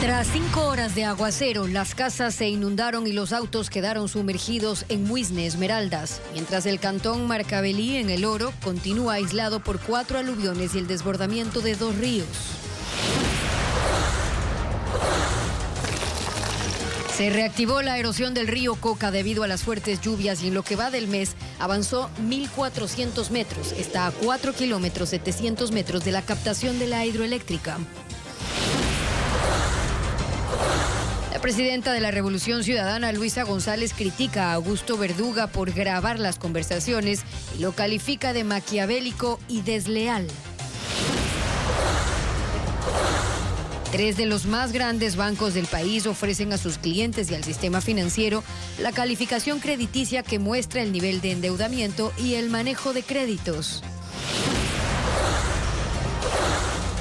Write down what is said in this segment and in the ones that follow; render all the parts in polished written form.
Tras 5 horas de aguacero, las casas se inundaron y los autos quedaron sumergidos en Muisne, Esmeraldas, mientras el cantón Marcavelí, en El Oro, continúa aislado por 4 aluviones y el desbordamiento de 2 ríos. Se reactivó la erosión del río Coca debido a las fuertes lluvias y en lo que va del mes avanzó 1.400 metros. Está a 4 kilómetros 700 metros de la captación de la hidroeléctrica. La presidenta de la Revolución Ciudadana, Luisa González, critica a Augusto Verduga por grabar las conversaciones y lo califica de maquiavélico y desleal. 3 de los más grandes bancos del país ofrecen a sus clientes y al sistema financiero la calificación crediticia que muestra el nivel de endeudamiento y el manejo de créditos.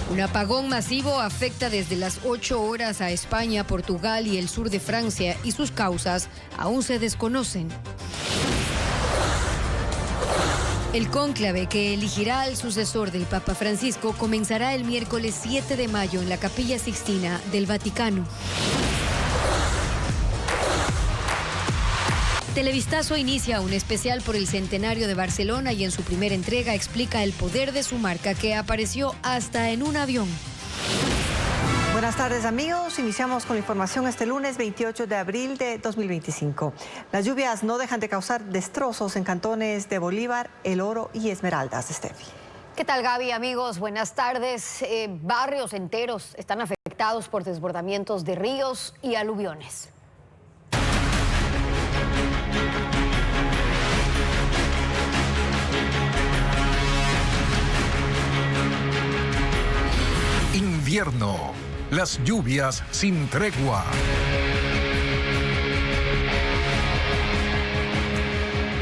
Un apagón masivo afecta desde las 8 horas a España, Portugal y el sur de Francia y sus causas aún se desconocen. El cónclave que elegirá al sucesor del Papa Francisco comenzará el miércoles 7 de mayo en la Capilla Sixtina del Vaticano. Televistazo inicia un especial por el centenario de Barcelona y en su primera entrega explica el poder de su marca que apareció hasta en un avión. Buenas tardes amigos, iniciamos con la información este lunes 28 de abril de 2025. Las lluvias no dejan de causar destrozos en cantones de Bolívar, El Oro y Esmeraldas. Steffi. ¿Qué tal, Gaby? Amigos, buenas tardes. Barrios enteros están afectados por desbordamientos de ríos y aluviones. Invierno, las lluvias sin tregua.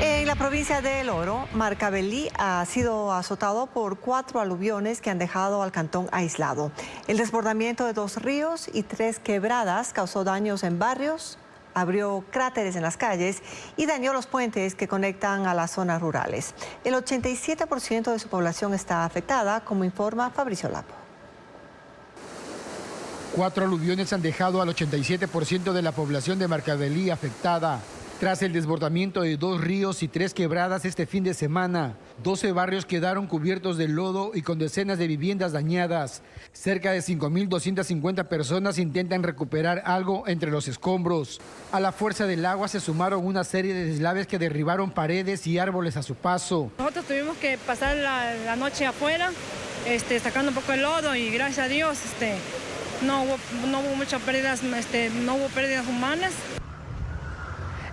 En la provincia de El Oro, Marcavelí ha sido azotado por 4 aluviones que han dejado al cantón aislado. El desbordamiento de 2 ríos y 3 quebradas causó daños en barrios, abrió cráteres en las calles y dañó los puentes que conectan a las zonas rurales. El 87% de su población está afectada, como informa Fabricio Lapo. 4 aluviones han dejado al 87% de la población de Marcavelí afectada. Tras el desbordamiento de 2 ríos y 3 quebradas este fin de semana, 12 barrios quedaron cubiertos de lodo y con decenas de viviendas dañadas. Cerca de 5.250 personas intentan recuperar algo entre los escombros. A la fuerza del agua se sumaron una serie de deslaves que derribaron paredes y árboles a su paso. Nosotros tuvimos que pasar la noche afuera, sacando un poco el lodo y gracias a Dios no hubo muchas pérdidas, no hubo pérdidas humanas.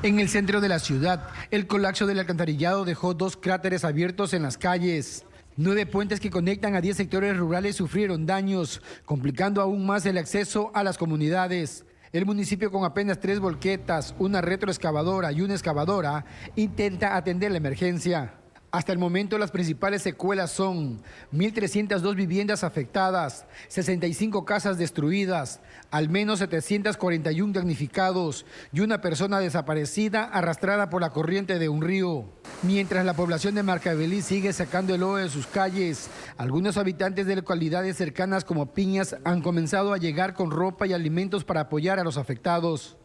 En el centro de la ciudad, el colapso del alcantarillado dejó 2 cráteres abiertos en las calles. 9 puentes que conectan a 10 sectores rurales sufrieron daños, complicando aún más el acceso a las comunidades. El municipio, con apenas 3 volquetas, una retroexcavadora y una excavadora, intenta atender la emergencia. Hasta el momento, las principales secuelas son 1.302 viviendas afectadas, 65 casas destruidas, al menos 741 damnificados y una persona desaparecida arrastrada por la corriente de un río. Mientras la población de Marcavelí sigue sacando el lodo de sus calles, algunos habitantes de localidades cercanas como Piñas han comenzado a llegar con ropa y alimentos para apoyar a los afectados.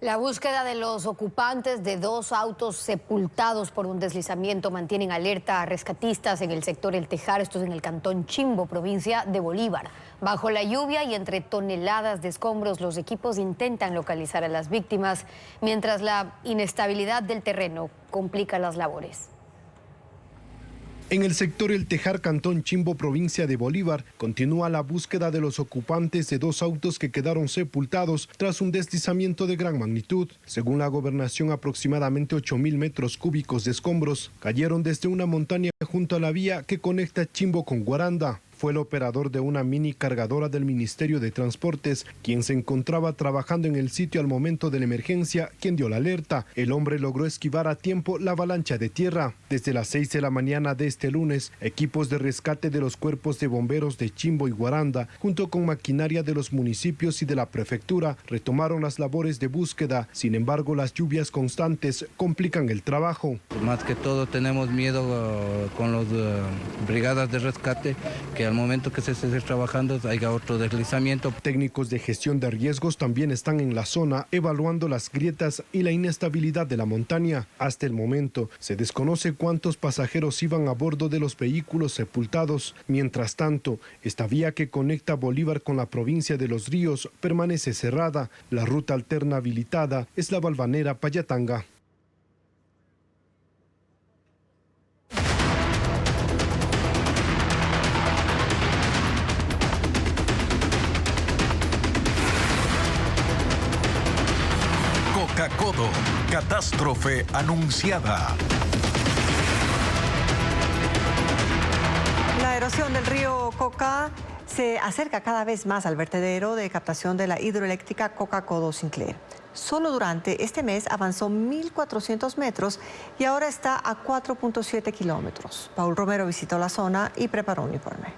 La búsqueda de los ocupantes de 2 autos sepultados por un deslizamiento mantienen alerta a rescatistas en el sector El Tejar, esto es en el cantón Chimbo, provincia de Bolívar. Bajo la lluvia y entre toneladas de escombros, los equipos intentan localizar a las víctimas, mientras la inestabilidad del terreno complica las labores. En el sector El Tejar, cantón Chimbo, provincia de Bolívar, continúa la búsqueda de los ocupantes de 2 autos que quedaron sepultados tras un deslizamiento de gran magnitud. Según la gobernación, aproximadamente 8.000 metros cúbicos de escombros cayeron desde una montaña junto a la vía que conecta Chimbo con Guaranda. Fue el operador de una mini cargadora del Ministerio de Transportes quien se encontraba trabajando en el sitio al momento de la emergencia quien dio la alerta. El hombre logró esquivar a tiempo la avalancha de tierra. Desde las 6 de la mañana de este lunes, equipos de rescate de los cuerpos de bomberos de Chimbo y Guaranda, junto con maquinaria de los municipios y de la prefectura, retomaron las labores de búsqueda. Sin embargo, las lluvias constantes complican el trabajo. Más que todo tenemos miedo con las brigadas de rescate que al momento que se esté trabajando haya otro deslizamiento. Técnicos de gestión de riesgos también están en la zona evaluando las grietas y la inestabilidad de la montaña. Hasta el momento se desconoce cuántos pasajeros iban a bordo de los vehículos sepultados. Mientras tanto, esta vía que conecta Bolívar con la provincia de Los Ríos permanece cerrada. La ruta alterna habilitada es la Valvanera Payatanga. Coca-Codo, catástrofe anunciada. La erosión del río Coca se acerca cada vez más al vertedero de captación de la hidroeléctrica Coca-Codo Sinclair. Solo durante este mes avanzó 1.400 metros y ahora está a 4.7 kilómetros. Paul Romero visitó la zona y preparó un informe.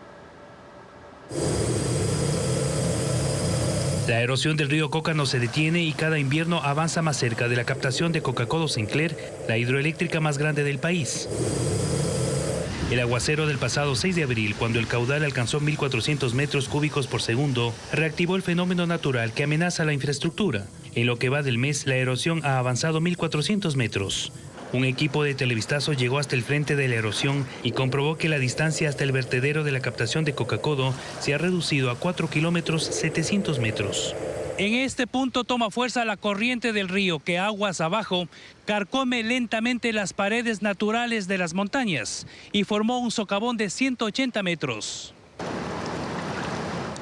La erosión del río Coca no se detiene y cada invierno avanza más cerca de la captación de Coca-Codo Sinclair, la hidroeléctrica más grande del país. El aguacero del pasado 6 de abril, cuando el caudal alcanzó 1.400 metros cúbicos por segundo, reactivó el fenómeno natural que amenaza la infraestructura. En lo que va del mes, la erosión ha avanzado 1.400 metros. Un equipo de Televistazo llegó hasta el frente de la erosión y comprobó que la distancia hasta el vertedero de la captación de Coca-Codo se ha reducido a 4 kilómetros 700 metros. En este punto toma fuerza la corriente del río que aguas abajo carcome lentamente las paredes naturales de las montañas y formó un socavón de 180 metros.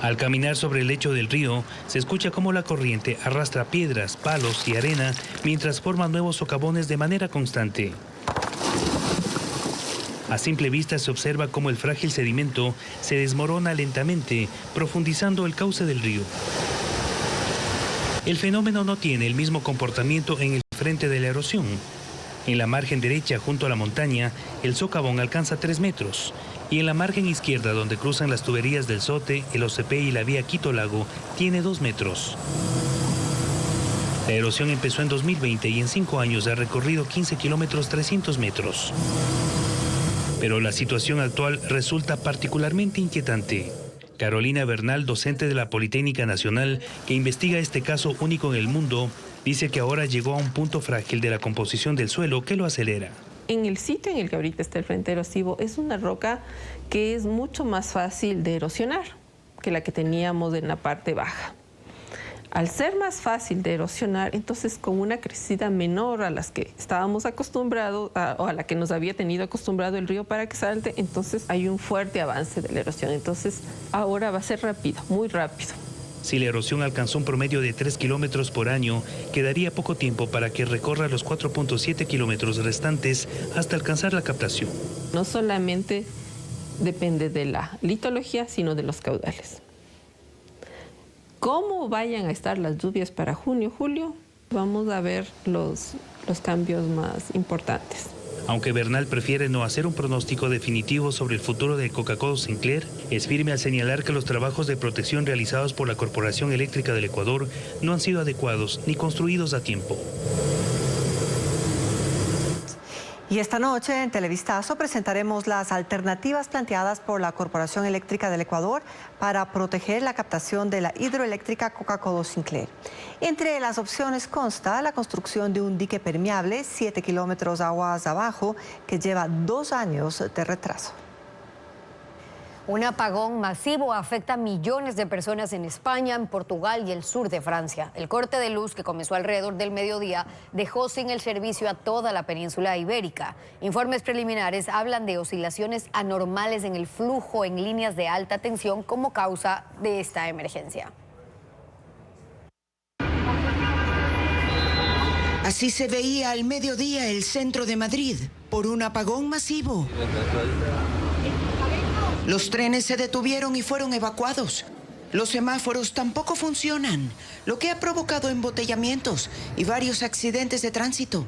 Al caminar sobre el lecho del río, se escucha cómo la corriente arrastra piedras, palos y arena mientras forma nuevos socavones de manera constante. A simple vista se observa cómo el frágil sedimento se desmorona lentamente, profundizando el cauce del río. El fenómeno no tiene el mismo comportamiento en el frente de la erosión. En la margen derecha, junto a la montaña, el socavón alcanza 3 metros. Y en la margen izquierda, donde cruzan las tuberías del Sote, el OCP y la vía Quito-Lago, tiene 2 metros. La erosión empezó en 2020 y en 5 años ha recorrido 15 kilómetros 300 metros. Pero la situación actual resulta particularmente inquietante. Carolina Bernal, docente de la Politécnica Nacional, que investiga este caso único en el mundo, dice que ahora llegó a un punto frágil de la composición del suelo que lo acelera. En el sitio en el que ahorita está el frente erosivo es una roca que es mucho más fácil de erosionar que la que teníamos en la parte baja. Al ser más fácil de erosionar, entonces con una crecida menor a las que estábamos acostumbrados o a la que nos había tenido acostumbrado el río para que salte, entonces hay un fuerte avance de la erosión. Entonces ahora va a ser rápido, muy rápido. Si la erosión alcanzó un promedio de 3 kilómetros por año, quedaría poco tiempo para que recorra los 4.7 kilómetros restantes hasta alcanzar la captación. No solamente depende de la litología, sino de los caudales. ¿Cómo vayan a estar las lluvias para junio, julio? Vamos a ver los cambios más importantes. Aunque Bernal prefiere no hacer un pronóstico definitivo sobre el futuro de Coca-Codo Sinclair, es firme al señalar que los trabajos de protección realizados por la Corporación Eléctrica del Ecuador no han sido adecuados ni construidos a tiempo. Y esta noche en Televistazo presentaremos las alternativas planteadas por la Corporación Eléctrica del Ecuador para proteger la captación de la hidroeléctrica Coca-Codo Sinclair. Entre las opciones consta la construcción de un dique permeable 7 kilómetros aguas abajo que lleva 2 años de retraso. Un apagón masivo afecta a millones de personas en España, en Portugal y el sur de Francia. El corte de luz, que comenzó alrededor del mediodía, dejó sin el servicio a toda la península ibérica. Informes preliminares hablan de oscilaciones anormales en el flujo en líneas de alta tensión como causa de esta emergencia. Así se veía al mediodía el centro de Madrid por un apagón masivo. Los trenes se detuvieron y fueron evacuados. Los semáforos tampoco funcionan, lo que ha provocado embotellamientos y varios accidentes de tránsito.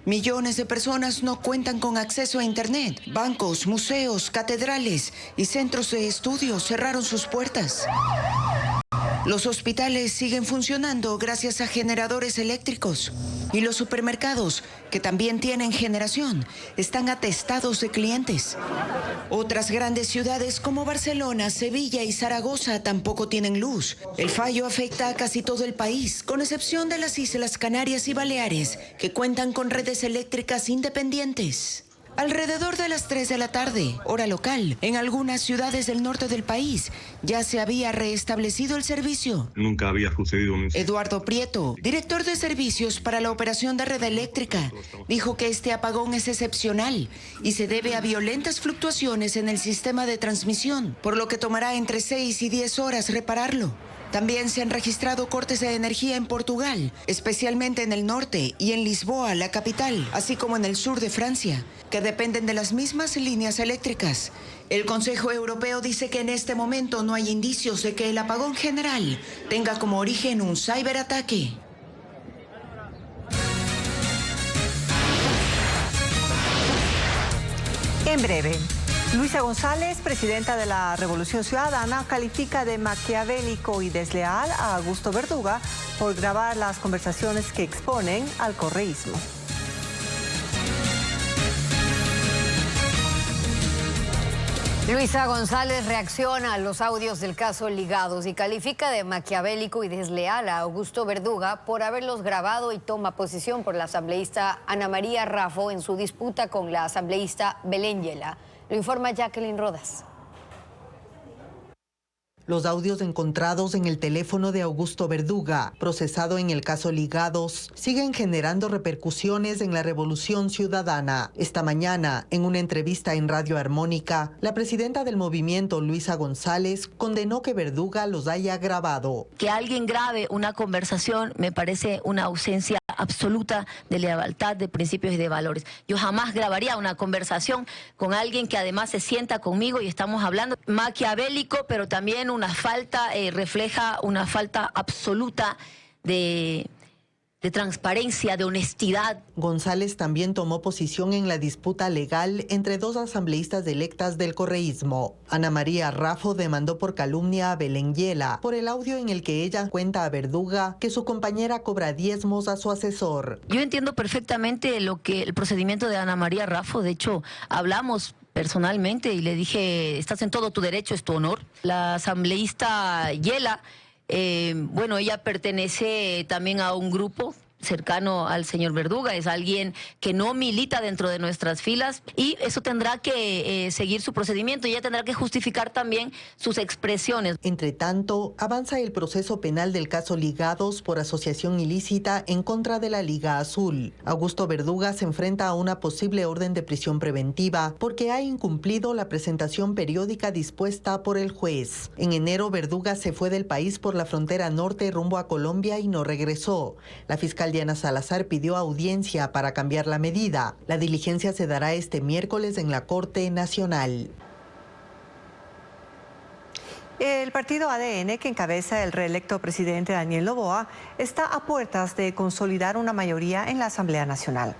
Millones de personas no cuentan con acceso a Internet. Bancos, museos, catedrales y centros de estudio cerraron sus puertas. Los hospitales siguen funcionando gracias a generadores eléctricos. Y los supermercados, que también tienen generación, están atestados de clientes. Otras grandes ciudades como Barcelona, Sevilla y Zaragoza tampoco tienen luz. El fallo afecta a casi todo el país, con excepción de las Islas Canarias y Baleares, que cuentan con redes eléctricas independientes. Alrededor de las 3 de la tarde, hora local, en algunas ciudades del norte del país, ya se había restablecido el servicio. Nunca había sucedido eso. Eduardo Prieto, director de servicios para la operación de red eléctrica, dijo que este apagón es excepcional y se debe a violentas fluctuaciones en el sistema de transmisión, por lo que tomará entre 6 y 10 horas repararlo. También se han registrado cortes de energía en Portugal, especialmente en el norte y en Lisboa, la capital, así como en el sur de Francia, que dependen de las mismas líneas eléctricas. El Consejo Europeo dice que en este momento no hay indicios de que el apagón general tenga como origen un ciberataque. En breve, Luisa González, presidenta de la Revolución Ciudadana, califica de maquiavélico y desleal a Augusto Verduga por grabar las conversaciones que exponen al correísmo. Luisa González reacciona a los audios del caso Ligados y califica de maquiavélico y desleal a Augusto Verduga por haberlos grabado y toma posición por la asambleísta Ana María Raffo en su disputa con la asambleísta Belén Yela. Lo informa Jacqueline Rodas. Los audios encontrados en el teléfono de Augusto Verduga, procesado en el caso Ligados, siguen generando repercusiones en la Revolución Ciudadana. Esta mañana, en una entrevista en Radio Armónica, la presidenta del movimiento, Luisa González, condenó que Verduga los haya grabado. Que alguien grabe una conversación me parece una ausencia absoluta de lealtad, de principios y de valores. Yo jamás grabaría una conversación con alguien que además se sienta conmigo y estamos hablando maquiavélico, pero también una falta, refleja una falta absoluta de transparencia, de honestidad. González también tomó posición en la disputa legal entre dos asambleístas electas del correísmo. Ana María Raffo demandó por calumnia a Belén Yela por el audio en el que ella cuenta a Verduga que su compañera cobra diezmos a su asesor. Yo entiendo perfectamente el procedimiento de Ana María Raffo. De hecho, hablamos personalmente y le dije, estás en todo tu derecho, es tu honor. La asambleísta Yela, ella pertenece también a un grupo cercano al señor Verduga, es alguien que no milita dentro de nuestras filas y eso tendrá que seguir su procedimiento y ella tendrá que justificar también sus expresiones. Entre tanto, avanza el proceso penal del caso Ligados por asociación ilícita en contra de la Liga Azul. Augusto Verduga se enfrenta a una posible orden de prisión preventiva porque ha incumplido la presentación periódica dispuesta por el juez. En enero, Verduga se fue del país por la frontera norte rumbo a Colombia y no regresó. La fiscal Diana Salazar pidió audiencia para cambiar la medida. La diligencia se dará este miércoles en la Corte Nacional. El partido ADN, que encabeza el reelecto presidente Daniel Noboa, está a puertas de consolidar una mayoría en la Asamblea Nacional.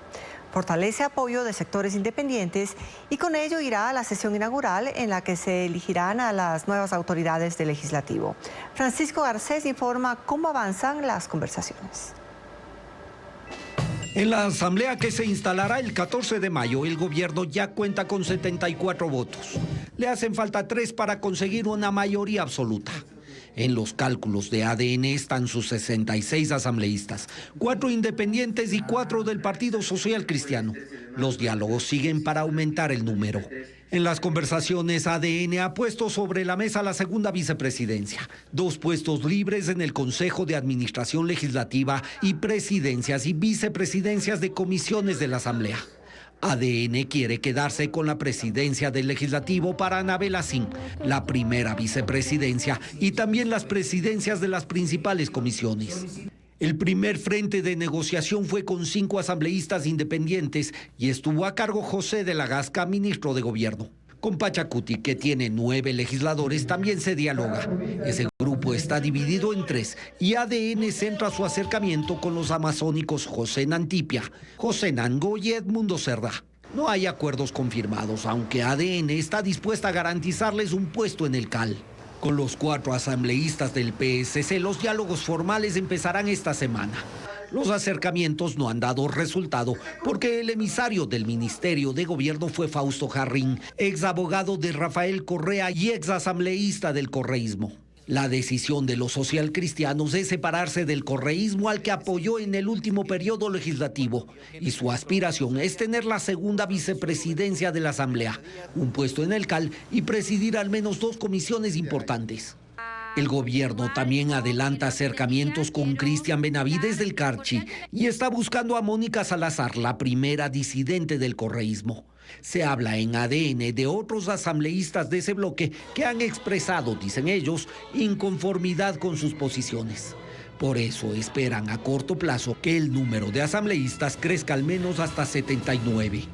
Fortalece apoyo de sectores independientes y con ello irá a la sesión inaugural en la que se elegirán a las nuevas autoridades del Legislativo. Francisco Garcés informa cómo avanzan las conversaciones. En la asamblea que se instalará el 14 de mayo, el gobierno ya cuenta con 74 votos. Le hacen falta 3 para conseguir una mayoría absoluta. En los cálculos de ADN están sus 66 asambleístas, 4 independientes y 4 del Partido Social Cristiano. Los diálogos siguen para aumentar el número. En las conversaciones, ADN ha puesto sobre la mesa la segunda vicepresidencia, 2 puestos libres en el Consejo de Administración Legislativa y presidencias y vicepresidencias de comisiones de la Asamblea. ADN quiere quedarse con la presidencia del Legislativo para Anabela Sin, la primera vicepresidencia y también las presidencias de las principales comisiones. El primer frente de negociación fue con 5 asambleístas independientes y estuvo a cargo José de la Gasca, ministro de Gobierno. Con Pachacuti, que tiene 9 legisladores, también se dialoga. Ese grupo está dividido en 3 y ADN centra su acercamiento con los amazónicos José Nantipia, José Nango y Edmundo Cerda. No hay acuerdos confirmados, aunque ADN está dispuesta a garantizarles un puesto en el CAL. Con los 4 asambleístas del PSC, los diálogos formales empezarán esta semana. Los acercamientos no han dado resultado porque el emisario del Ministerio de Gobierno fue Fausto Jarrín, ex abogado de Rafael Correa y ex asambleísta del correísmo. La decisión de los socialcristianos es separarse del correísmo al que apoyó en el último periodo legislativo, y su aspiración es tener la segunda vicepresidencia de la Asamblea, un puesto en el CAL y presidir al menos 2 comisiones importantes. El gobierno también adelanta acercamientos con Cristian Benavides del Carchi y está buscando a Mónica Salazar, la primera disidente del correísmo. Se habla en ADN de otros asambleístas de ese bloque que han expresado, dicen ellos, inconformidad con sus posiciones. Por eso esperan a corto plazo que el número de asambleístas crezca al menos hasta 79.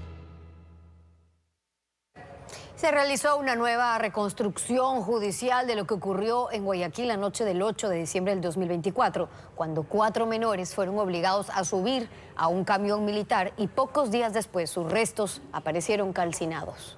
Se realizó una nueva reconstrucción judicial de lo que ocurrió en Guayaquil la noche del 8 de diciembre del 2024, cuando 4 menores fueron obligados a subir a un camión militar y pocos días después sus restos aparecieron calcinados.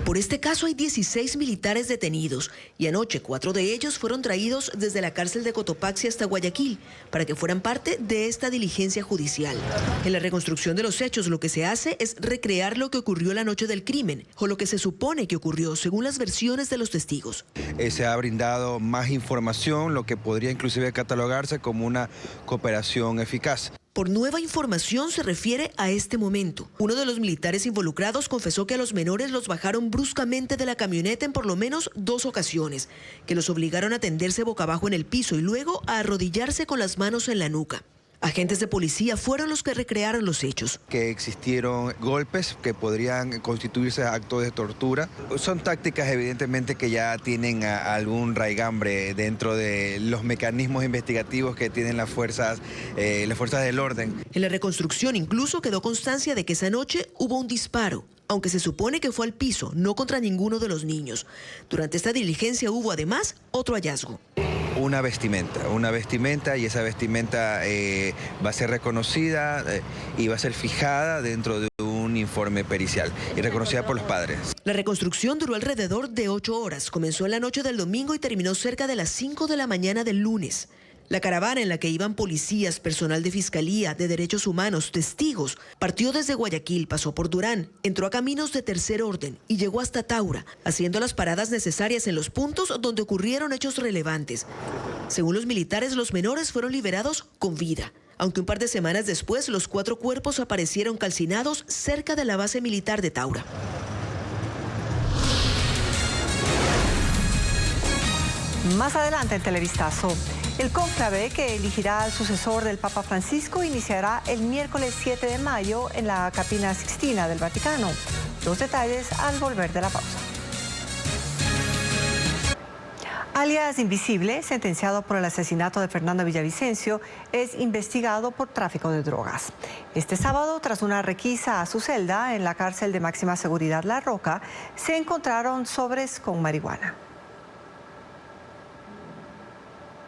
Por este caso hay 16 militares detenidos y anoche 4 de ellos fueron traídos desde la cárcel de Cotopaxi hasta Guayaquil para que fueran parte de esta diligencia judicial. En la reconstrucción de los hechos lo que se hace es recrear lo que ocurrió la noche del crimen o lo que se supone que ocurrió según las versiones de los testigos. Se ha brindado más información, lo que podría inclusive catalogarse como una cooperación eficaz. Por nueva información se refiere a este momento. Uno de los militares involucrados confesó que a los menores los bajaron bruscamente de la camioneta en por lo menos 2 ocasiones, que los obligaron a tenderse boca abajo en el piso y luego a arrodillarse con las manos en la nuca. Agentes de policía fueron los que recrearon los hechos. Que existieron golpes que podrían constituirse actos de tortura. Son tácticas evidentemente que ya tienen algún raigambre dentro de los mecanismos investigativos que tienen las fuerzas del orden. En la reconstrucción incluso quedó constancia de que esa noche hubo un disparo, aunque se supone que fue al piso, no contra ninguno de los niños. Durante esta diligencia hubo además otro hallazgo. Una vestimenta y esa vestimenta va a ser reconocida y va a ser fijada dentro de un informe pericial y reconocida por los padres. La reconstrucción duró alrededor de 8 horas, comenzó en la noche del domingo y terminó cerca de las 5 de la mañana del lunes. La caravana en la que iban policías, personal de fiscalía, de derechos humanos, testigos, partió desde Guayaquil, pasó por Durán, entró a caminos de tercer orden y llegó hasta Taura, haciendo las paradas necesarias en los puntos donde ocurrieron hechos relevantes. Según los militares, los menores fueron liberados con vida, aunque un par de semanas después los 4 cuerpos aparecieron calcinados cerca de la base militar de Taura. Más adelante en Televistazo, el cónclave que elegirá al sucesor del Papa Francisco iniciará el miércoles 7 de mayo en la Capilla Sixtina del Vaticano. Los detalles al volver de la pausa. Alias Invisible, sentenciado por el asesinato de Fernando Villavicencio, es investigado por tráfico de drogas. Este sábado, tras una requisa a su celda en la cárcel de máxima seguridad La Roca, se encontraron sobres con marihuana.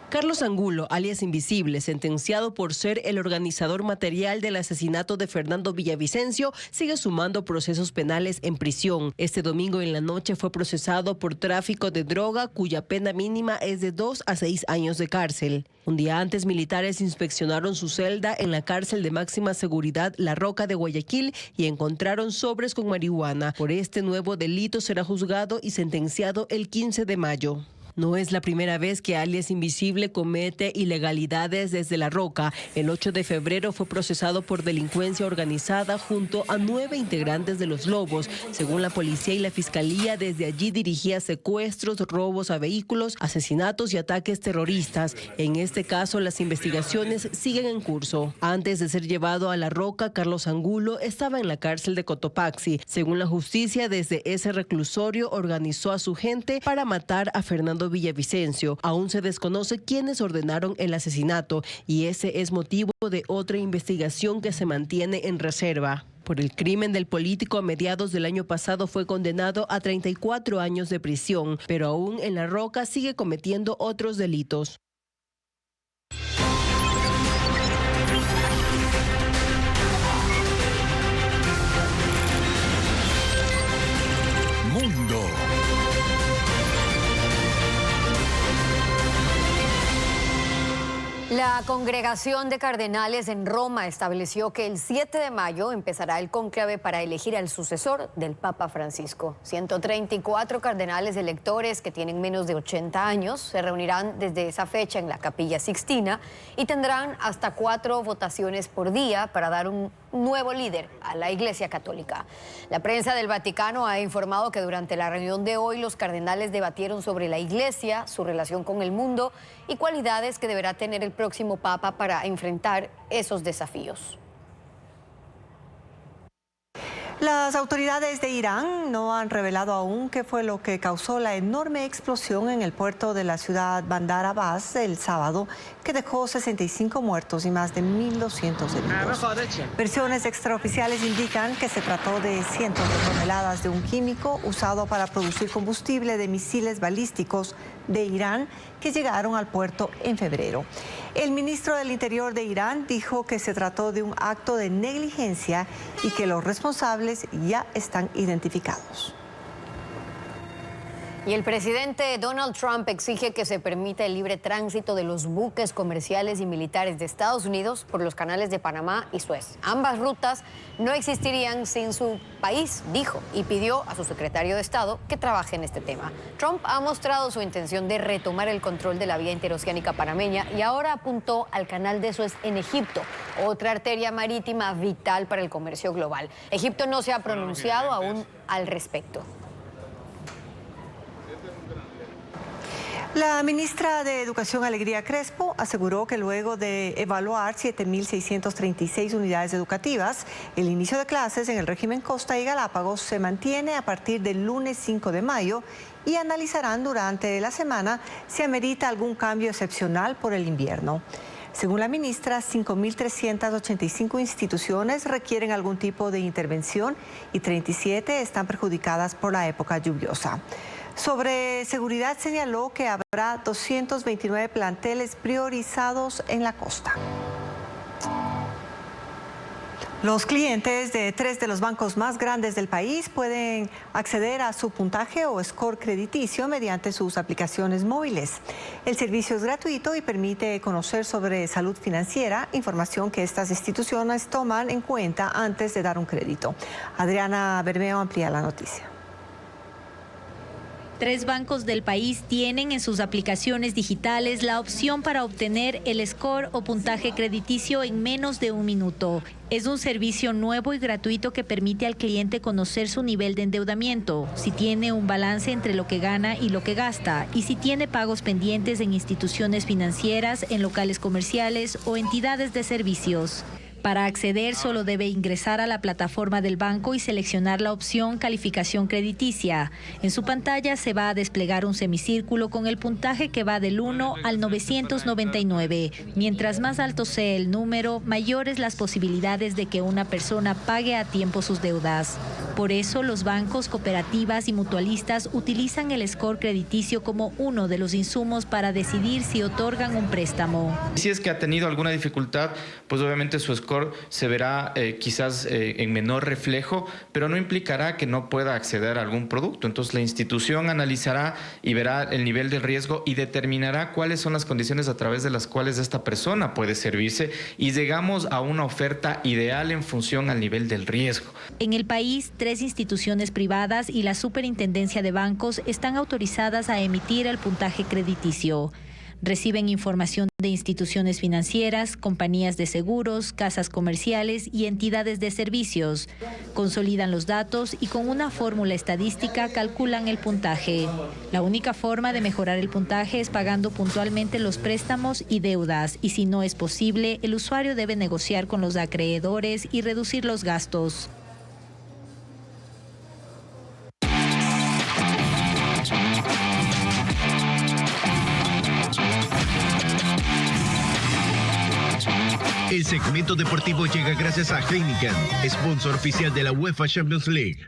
Carlos Angulo, alias Invisible, sentenciado por ser el organizador material del asesinato de Fernando Villavicencio, sigue sumando procesos penales en prisión. Este domingo en la noche fue procesado por tráfico de droga, cuya pena mínima es de 2 a 6 años de cárcel. Un día antes, militares inspeccionaron su celda en la cárcel de máxima seguridad La Roca de Guayaquil y encontraron sobres con marihuana. Por este nuevo delito será juzgado y sentenciado el 15 de mayo. No es la primera vez que alias Invisible comete ilegalidades desde La Roca. El 8 de febrero fue procesado por delincuencia organizada junto a 9 integrantes de Los Lobos. Según la policía y la fiscalía, desde allí dirigía secuestros, robos a vehículos, asesinatos y ataques terroristas. En este caso, las investigaciones siguen en curso. Antes de ser llevado a La Roca, Carlos Angulo estaba en la cárcel de Cotopaxi. Según la justicia, desde ese reclusorio organizó a su gente para matar a Fernando Villavicencio. Aún se desconoce quiénes ordenaron el asesinato y ese es motivo de otra investigación que se mantiene en reserva. Por el crimen del político, a mediados del año pasado fue condenado a 34 años de prisión, pero aún en La Roca sigue cometiendo otros delitos. Mundo. La Congregación de Cardenales en Roma estableció que el 7 de mayo empezará el cónclave para elegir al sucesor del Papa Francisco. 134 cardenales electores que tienen menos de 80 años se reunirán desde esa fecha en la Capilla Sixtina y tendrán hasta 4 votaciones por día para dar un nuevo líder a la Iglesia Católica. La prensa del Vaticano ha informado que durante la reunión de hoy los cardenales debatieron sobre la Iglesia, su relación con el mundo y cualidades que deberá tener el próximo Papa para enfrentar esos desafíos. Las autoridades de Irán no han revelado aún qué fue lo que causó la enorme explosión en el puerto de la ciudad Bandar Abbas el sábado, que dejó 65 muertos y más de 1.200 heridos. Versiones extraoficiales indican que se trató de cientos de toneladas de un químico usado para producir combustible de misiles balísticos de Irán que llegaron al puerto en febrero. El ministro del Interior de Irán dijo que se trató de un acto de negligencia y que los responsables ya están identificados. Y el presidente Donald Trump exige que se permita el libre tránsito de los buques comerciales y militares de Estados Unidos por los canales de Panamá y Suez. Ambas rutas no existirían sin su país, dijo, y pidió a su secretario de Estado que trabaje en este tema. Trump ha mostrado su intención de retomar el control de la vía interoceánica panameña y ahora apuntó al canal de Suez en Egipto, otra arteria marítima vital para el comercio global. Egipto no se ha pronunciado aún al respecto. La ministra de Educación, Alegría Crespo, aseguró que luego de evaluar 7.636 unidades educativas, el inicio de clases en el régimen Costa y Galápagos se mantiene a partir del lunes 5 de mayo y analizarán durante la semana si amerita algún cambio excepcional por el invierno. Según la ministra, 5.385 instituciones requieren algún tipo de intervención y 37 están perjudicadas por la época lluviosa. Sobre seguridad señaló que habrá 229 planteles priorizados en la costa. Los clientes de 3 de los bancos más grandes del país pueden acceder a su puntaje o score crediticio mediante sus aplicaciones móviles. El servicio es gratuito y permite conocer sobre salud financiera, información que estas instituciones toman en cuenta antes de dar un crédito. Adriana Bermeo amplía la noticia. 3 bancos del país tienen en sus aplicaciones digitales la opción para obtener el score o puntaje crediticio en menos de un minuto. Es un servicio nuevo y gratuito que permite al cliente conocer su nivel de endeudamiento, si tiene un balance entre lo que gana y lo que gasta, y si tiene pagos pendientes en instituciones financieras, en locales comerciales o entidades de servicios. Para acceder solo debe ingresar a la plataforma del banco y seleccionar la opción calificación crediticia. En su pantalla se va a desplegar un semicírculo con el puntaje que va del 1 al 999. Mientras más alto sea el número, mayores las posibilidades de que una persona pague a tiempo sus deudas. Por eso los bancos, cooperativas y mutualistas utilizan el score crediticio como uno de los insumos para decidir si otorgan un préstamo. Si es que ha tenido alguna dificultad, pues obviamente su score se verá quizás en menor reflejo, pero no implicará que no pueda acceder a algún producto. Entonces la institución analizará y verá el nivel de riesgo y determinará cuáles son las condiciones a través de las cuales esta persona puede servirse y llegamos a una oferta ideal en función al nivel del riesgo. En el país, 3 instituciones privadas y la Superintendencia de Bancos están autorizadas a emitir el puntaje crediticio. Reciben información de instituciones financieras, compañías de seguros, casas comerciales y entidades de servicios. Consolidan los datos y con una fórmula estadística calculan el puntaje. La única forma de mejorar el puntaje es pagando puntualmente los préstamos y deudas, y si no es posible, el usuario debe negociar con los acreedores y reducir los gastos. El segmento deportivo llega gracias a Heineken, sponsor oficial de la UEFA Champions League.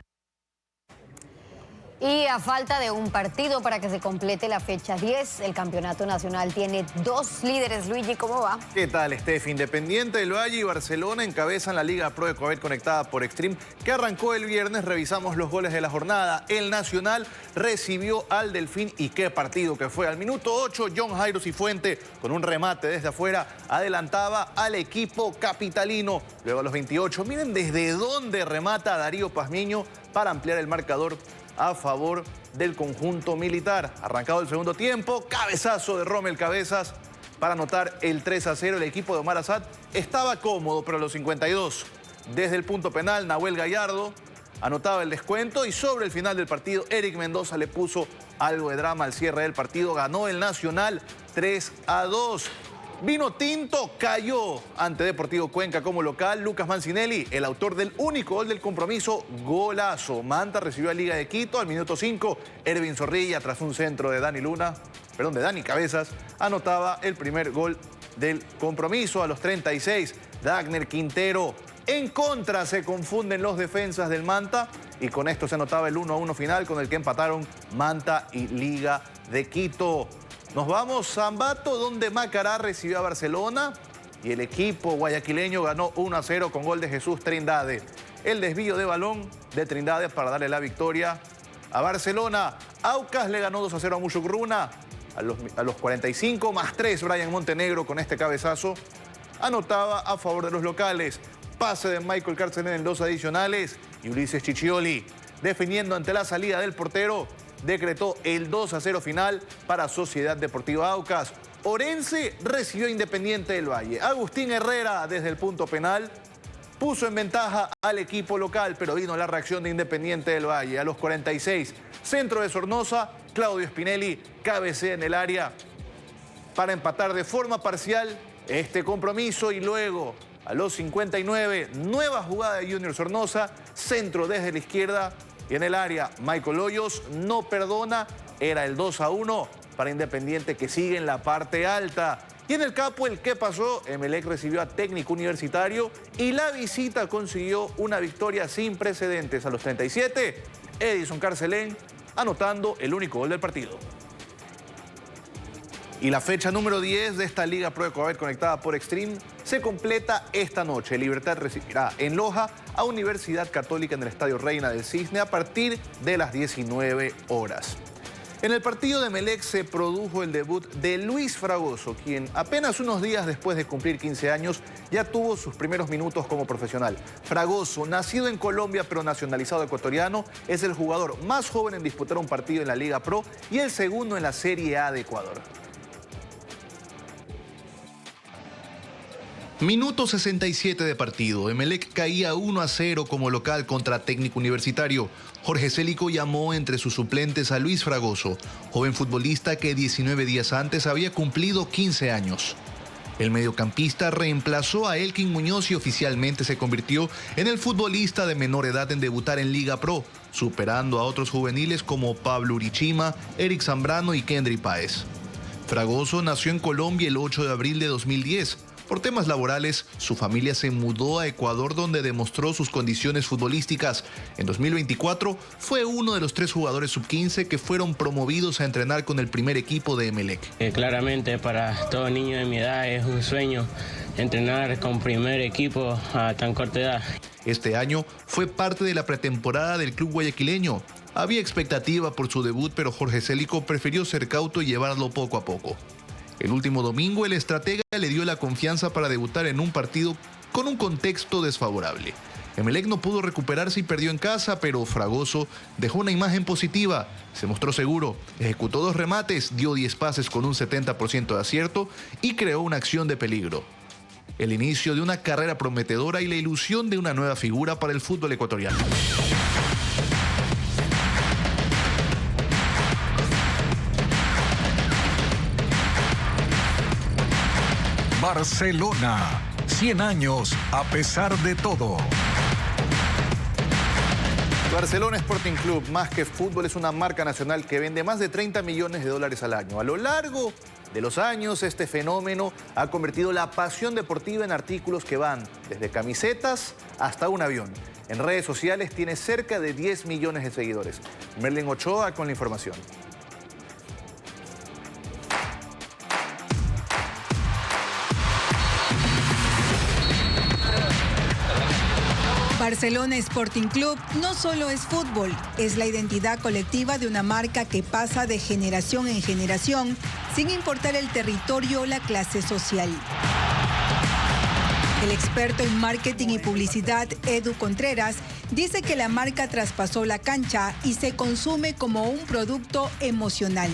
Y a falta de un partido para que se complete la fecha 10, el campeonato nacional tiene 2 líderes. Luigi, ¿cómo va? ¿Qué tal, Steph? Independiente del Valle y Barcelona encabezan la Liga Pro Ecuabet conectada por Extreme, que arrancó el viernes. Revisamos los goles de la jornada. El Nacional recibió al Delfín y qué partido que fue. Al minuto 8, John Jairo Cifuente, con un remate desde afuera, adelantaba al equipo capitalino. Luego a los 28, miren desde dónde remata Darío Pazmiño para ampliar el marcador a favor del conjunto militar. Arrancado el segundo tiempo, cabezazo de Rommel Cabezas para anotar el 3-0. El equipo de Omar Asad estaba cómodo, pero a los 52, desde el punto penal, Nahuel Gallardo anotaba el descuento y sobre el final del partido, Eric Mendoza le puso algo de drama al cierre del partido. Ganó el Nacional 3-2. Vino Tinto cayó ante Deportivo Cuenca como local. Lucas Mancinelli, el autor del único gol del compromiso, golazo. Manta recibió a Liga de Quito al minuto 5. Ervin Zorrilla, tras un centro de Dani Cabezas, anotaba el primer gol del compromiso. A los 36, Dagner Quintero. En contra se confunden los defensas del Manta y con esto se anotaba el 1-1 final con el que empataron Manta y Liga de Quito. Nos vamos a Ambato, donde Macará recibió a Barcelona y el equipo guayaquileño ganó 1-0 con gol de Jesús Trindade. El desvío de balón de Trindade para darle la victoria a Barcelona. Aucas le ganó 2-0 a Muchugruna. A los 45 más 3, Brian Montenegro con este cabezazo anotaba a favor de los locales. Pase de Michael Carcener en 2 adicionales y Ulises Chichioli, definiendo ante la salida del portero, decretó el 2-0 final para Sociedad Deportiva Aucas. Orense recibió Independiente del Valle. Agustín Herrera, desde el punto penal, puso en ventaja al equipo local, pero vino la reacción de Independiente del Valle. A los 46, centro de Sornosa, Claudio Spinelli cabecea en el área para empatar de forma parcial este compromiso. Y luego, a los 59, nueva jugada de Junior Sornosa, centro desde la izquierda y en el área. Michael Hoyos no perdona, era el 2-1 para Independiente, que sigue en la parte alta. Y en el Capo, el que pasó, Emelec recibió a Técnico Universitario y la visita consiguió una victoria sin precedentes. A los 37, Edison Carcelén anotando el único gol del partido. Y la fecha número 10 de esta Liga Pro Ecuabet conectada por Extreme se completa esta noche. Libertad recibirá en Loja a Universidad Católica en el Estadio Reina del Cisne a partir de las 19 horas. En el partido de Emelec se produjo el debut de Luis Fragoso, quien apenas unos días después de cumplir 15 años ya tuvo sus primeros minutos como profesional. Fragoso, nacido en Colombia pero nacionalizado ecuatoriano, es el jugador más joven en disputar un partido en la Liga Pro y el segundo en la Serie A de Ecuador. Minuto 67 de partido. Emelec caía 1-0 como local contra Técnico Universitario. Jorge Célico llamó entre sus suplentes a Luis Fragoso, joven futbolista que 19 días antes había cumplido 15 años. El mediocampista reemplazó a Elkin Muñoz y oficialmente se convirtió en el futbolista de menor edad en debutar en Liga Pro, superando a otros juveniles como Pablo Urichima, Eric Zambrano y Kendry Páez. Fragoso nació en Colombia el 8 de abril de 2010. Por temas laborales, su familia se mudó a Ecuador, donde demostró sus condiciones futbolísticas. En 2024 fue uno de los 3 jugadores sub-15 que fueron promovidos a entrenar con el primer equipo de Emelec. Claramente para todo niño de mi edad es un sueño entrenar con primer equipo a tan corta edad. Este año fue parte de la pretemporada del club guayaquileño. Había expectativa por su debut, pero Jorge Célico prefirió ser cauto y llevarlo poco a poco. El último domingo, el estratega le dio la confianza para debutar en un partido con un contexto desfavorable. Emelec no pudo recuperarse y perdió en casa, pero Fragoso dejó una imagen positiva. Se mostró seguro, ejecutó 2 remates, dio 10 pases con un 70% de acierto y creó una acción de peligro. El inicio de una carrera prometedora y la ilusión de una nueva figura para el fútbol ecuatoriano. Barcelona, 100 años a pesar de todo. Barcelona Sporting Club, más que fútbol, es una marca nacional que vende más de 30 millones de dólares al año. A lo largo de los años, este fenómeno ha convertido la pasión deportiva en artículos que van desde camisetas hasta un avión. En redes sociales tiene cerca de 10 millones de seguidores. Merlin Ochoa con la información. Barcelona Sporting Club no solo es fútbol, es la identidad colectiva de una marca que pasa de generación en generación, sin importar el territorio o la clase social. El experto en marketing y publicidad, Edu Contreras, dice que la marca traspasó la cancha y se consume como un producto emocional.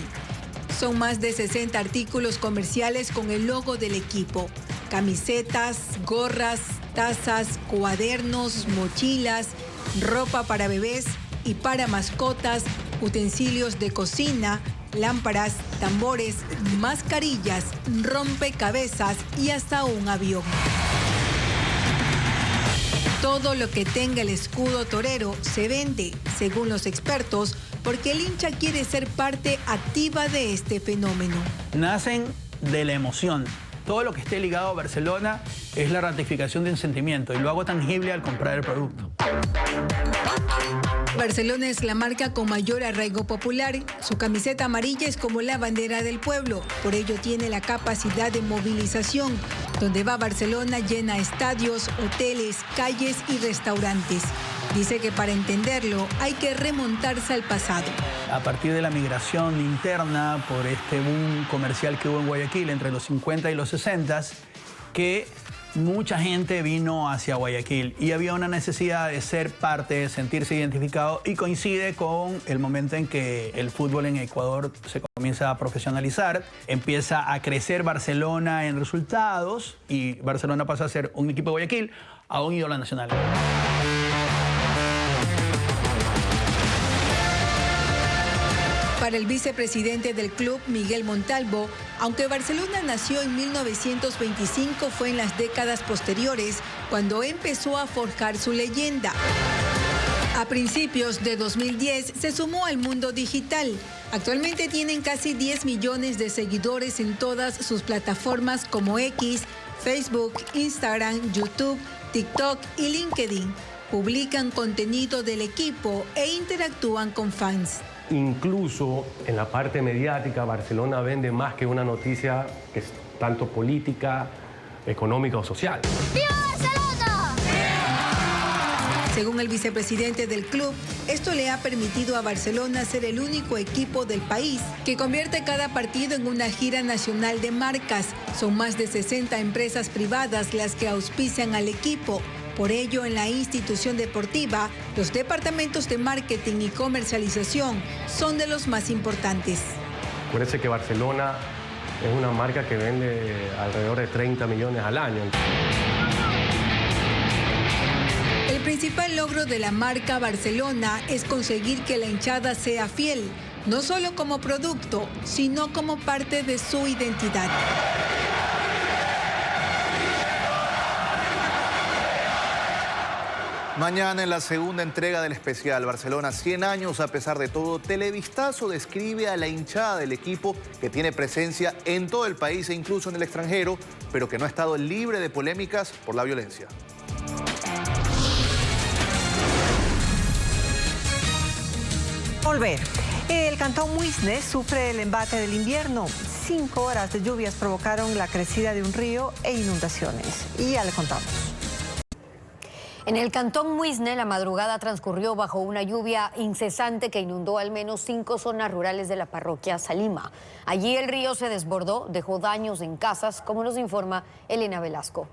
Son más de 60 artículos comerciales con el logo del equipo. Camisetas, gorras, tazas, cuadernos, mochilas, ropa para bebés y para mascotas, utensilios de cocina, lámparas, tambores, mascarillas, rompecabezas y hasta un avión. Todo lo que tenga el escudo torero se vende, según los expertos, porque el hincha quiere ser parte activa de este fenómeno. Nacen de la emoción. Todo lo que esté ligado a Barcelona es la ratificación de un sentimiento y lo hago tangible al comprar el producto. Barcelona es la marca con mayor arraigo popular. Su camiseta amarilla es como la bandera del pueblo. Por ello tiene la capacidad de movilización. Donde va Barcelona llena estadios, hoteles, calles y restaurantes. Dice que para entenderlo hay que remontarse al pasado. A partir de la migración interna por este boom comercial que hubo en Guayaquil entre los 50 y los 60, que mucha gente vino hacia Guayaquil y había una necesidad de ser parte, de sentirse identificado, y coincide con el momento en que el fútbol en Ecuador se comienza a profesionalizar, empieza a crecer Barcelona en resultados y Barcelona pasa a ser un equipo de Guayaquil a un ídolo nacional. Para el vicepresidente del club, Miguel Montalvo, aunque Barcelona nació en 1925, fue en las décadas posteriores cuando empezó a forjar su leyenda. A principios de 2010 se sumó al mundo digital. Actualmente tienen casi 10 millones de seguidores en todas sus plataformas como X, Facebook, Instagram, YouTube, TikTok y LinkedIn. Publican contenido del equipo e interactúan con fans. Incluso en la parte mediática, Barcelona vende más que una noticia que es tanto política, económica o social. ¡Viva Barcelona! Según el vicepresidente del club, esto le ha permitido a Barcelona ser el único equipo del país que convierte cada partido en una gira nacional de marcas. Son más de 60 empresas privadas las que auspician al equipo. Por ello, en la institución deportiva, los departamentos de marketing y comercialización son de los más importantes. Acuérdense que Barcelona es una marca que vende alrededor de 30 millones al año. El principal logro de la marca Barcelona es conseguir que la hinchada sea fiel, no solo como producto, sino como parte de su identidad. Mañana en la segunda entrega del especial Barcelona 100 años a pesar de todo, Televistazo describe a la hinchada del equipo que tiene presencia en todo el país e incluso en el extranjero, pero que no ha estado libre de polémicas por la violencia. Volver. El cantón Muisne sufre el embate del invierno. 5 horas de lluvias provocaron la crecida de un río e inundaciones. Y ya le contamos. En el cantón Muisne, la madrugada transcurrió bajo una lluvia incesante que inundó al menos 5 zonas rurales de la parroquia Salima. Allí el río se desbordó, dejó daños en casas, como nos informa Elena Velasco.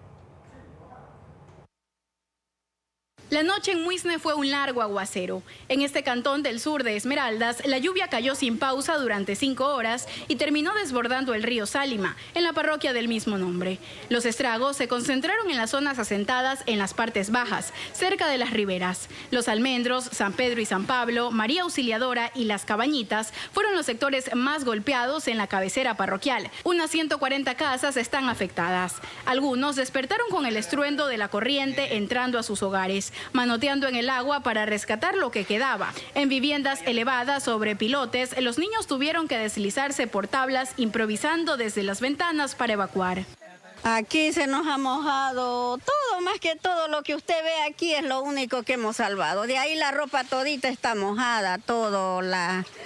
La noche en Muisne fue un largo aguacero. En este cantón del sur de Esmeraldas, la lluvia cayó sin pausa durante 5 horas y terminó desbordando el río Salima, en la parroquia del mismo nombre. Los estragos se concentraron en las zonas asentadas en las partes bajas, cerca de las riberas. Los Almendros, San Pedro y San Pablo, María Auxiliadora y Las Cabañitas fueron los sectores más golpeados en la cabecera parroquial. Unas 140 casas están afectadas. Algunos despertaron con el estruendo de la corriente entrando a sus hogares, manoteando en el agua para rescatar lo que quedaba. En viviendas elevadas sobre pilotes, los niños tuvieron que deslizarse por tablas improvisando desde las ventanas para evacuar. Aquí se nos ha mojado todo, más que todo lo que usted ve aquí es lo único que hemos salvado. De ahí la ropa todita está mojada, todo,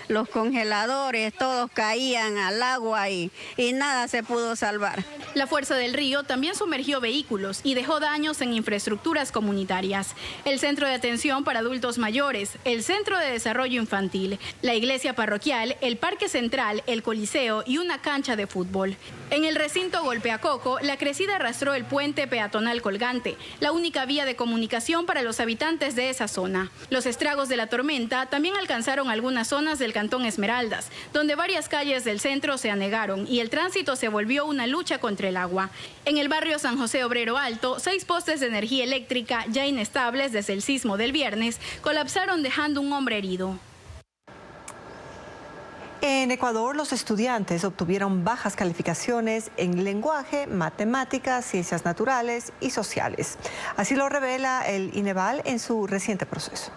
los congeladores, todos caían al agua y nada se pudo salvar. La fuerza del río también sumergió vehículos y dejó daños en infraestructuras comunitarias. El centro de atención para adultos mayores, el centro de desarrollo infantil, la iglesia parroquial, el parque central, el coliseo y una cancha de fútbol. En el recinto Golpeacoco, la crecida arrastró el puente peatonal colgante, la única vía de comunicación para los habitantes de esa zona. Los estragos de la tormenta también alcanzaron algunas zonas del cantón Esmeraldas, donde varias calles del centro se anegaron y el tránsito se volvió una lucha contra el agua. En el barrio San José Obrero Alto, 6 postes de energía eléctrica ya inestables desde el sismo del viernes colapsaron dejando un hombre herido. En Ecuador, los estudiantes obtuvieron bajas calificaciones en lenguaje, matemáticas, ciencias naturales y sociales. Así lo revela el INEVAL en su reciente proceso.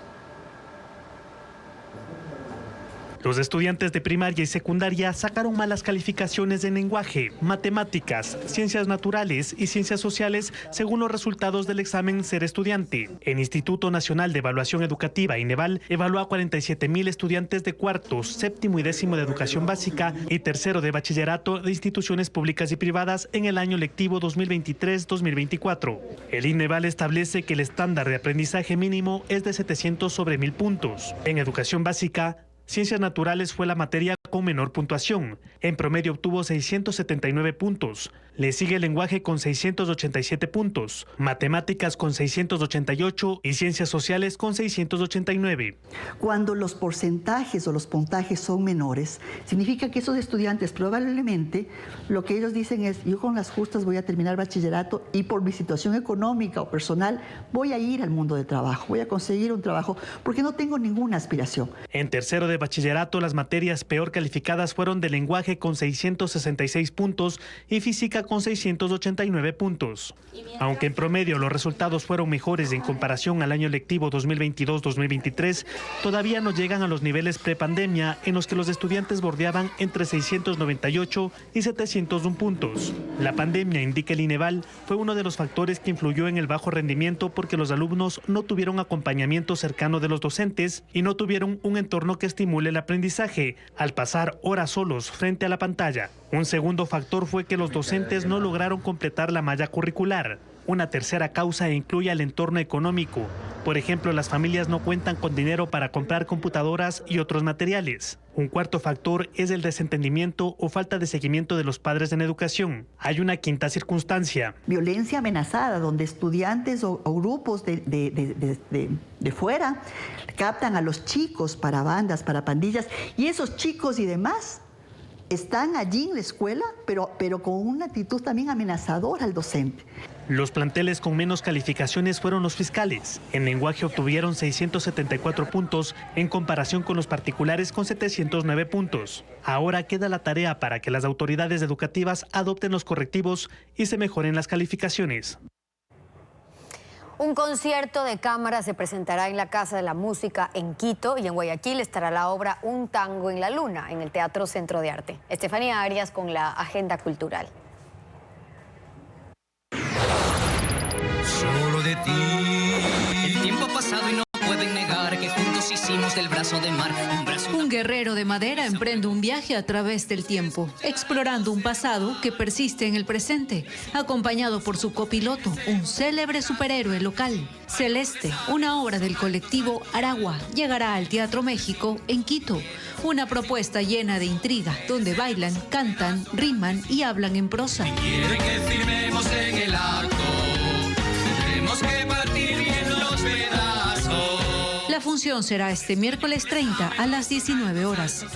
Los estudiantes de primaria y secundaria sacaron malas calificaciones en lenguaje, matemáticas, ciencias naturales y ciencias sociales según los resultados del examen Ser Estudiante. El Instituto Nacional de Evaluación Educativa, INEVAL, evaluó a 47.000 estudiantes de cuarto, séptimo y décimo de educación básica y tercero de bachillerato de instituciones públicas y privadas en el año lectivo 2023-2024. El INEVAL establece que el estándar de aprendizaje mínimo es de 700 sobre 1000 puntos. En educación básica, Ciencias Naturales fue la materia con menor puntuación. En promedio obtuvo 679 puntos. Le sigue el lenguaje con 687 puntos, matemáticas con 688 y ciencias sociales con 689. Cuando los porcentajes o los puntajes son menores, significa que esos estudiantes probablemente lo que ellos dicen es: yo con las justas voy a terminar bachillerato y por mi situación económica o personal voy a ir al mundo de trabajo, voy a conseguir un trabajo porque no tengo ninguna aspiración. En tercero de bachillerato, las materias peor calificadas fueron de lenguaje con 666 puntos y física con 689 puntos. Aunque en promedio los resultados fueron mejores en comparación al año lectivo 2022-2023, todavía no llegan a los niveles prepandemia en los que los estudiantes bordeaban entre 698 y 701 puntos. La pandemia, indica el INEVAL, fue uno de los factores que influyó en el bajo rendimiento porque los alumnos no tuvieron acompañamiento cercano de los docentes y no tuvieron un entorno que estimule el aprendizaje al pasar horas solos frente a la pantalla. Un segundo factor fue que los docentes no lograron completar la malla curricular. Una tercera causa incluye el entorno económico. Por ejemplo, las familias no cuentan con dinero para comprar computadoras y otros materiales. Un cuarto factor es el desentendimiento o falta de seguimiento de los padres en educación. Hay una quinta circunstancia. Violencia amenazada, donde estudiantes o grupos de fuera captan a los chicos para bandas, para pandillas, y esos chicos y demás están allí en la escuela, pero con una actitud también amenazadora al docente. Los planteles con menos calificaciones fueron los fiscales. En lenguaje obtuvieron 674 puntos en comparación con los particulares con 709 puntos. Ahora queda la tarea para que las autoridades educativas adopten los correctivos y se mejoren las calificaciones. Un concierto de cámara se presentará en la Casa de la Música en Quito y en Guayaquil estará la obra Un tango en la luna en el Teatro Centro de Arte. Estefanía Arias con la agenda cultural. Solo de ti. El tiempo ha pasado y no pueden negar que juntos hicimos del brazo de mar un guerrero de madera emprende un viaje a través del tiempo, explorando un pasado que persiste en el presente, acompañado por su copiloto, un célebre superhéroe local. Celeste, una obra del colectivo Aragua, llegará al Teatro México en Quito. Una propuesta llena de intriga, donde bailan, cantan, riman y hablan en prosa. Quiere que firmemos en el acto. Tenemos que partir bien los pedazos. La función será este miércoles 30 a las 19 horas.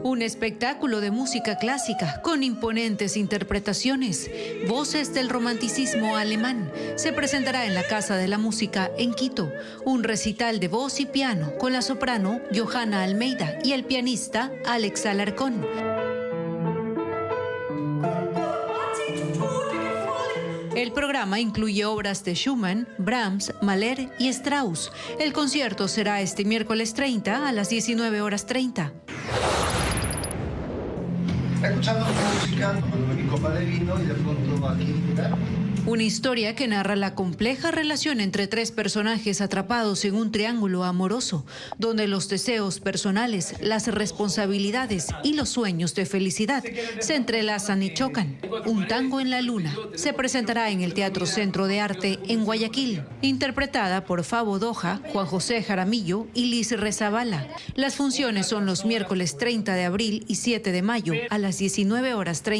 Un espectáculo de música clásica con imponentes interpretaciones, voces del romanticismo alemán, se presentará en la Casa de la Música en Quito. Un recital de voz y piano con la soprano Johanna Almeida y el pianista Alex Alarcón. El programa incluye obras de Schumann, Brahms, Mahler y Strauss. El concierto será este miércoles 30 a las 19:30. escuchando música, tomando mi copa de vino y de pronto aquí, Una historia que narra la compleja relación entre tres personajes atrapados en un triángulo amoroso, donde los deseos personales, las responsabilidades y los sueños de felicidad se entrelazan y chocan. Un tango en la luna se presentará en el Teatro Centro de Arte en Guayaquil, interpretada por Fabo Doja, Juan José Jaramillo y Liz Rezabala. Las funciones son los miércoles 30 de abril y 7 de mayo a las 19:30.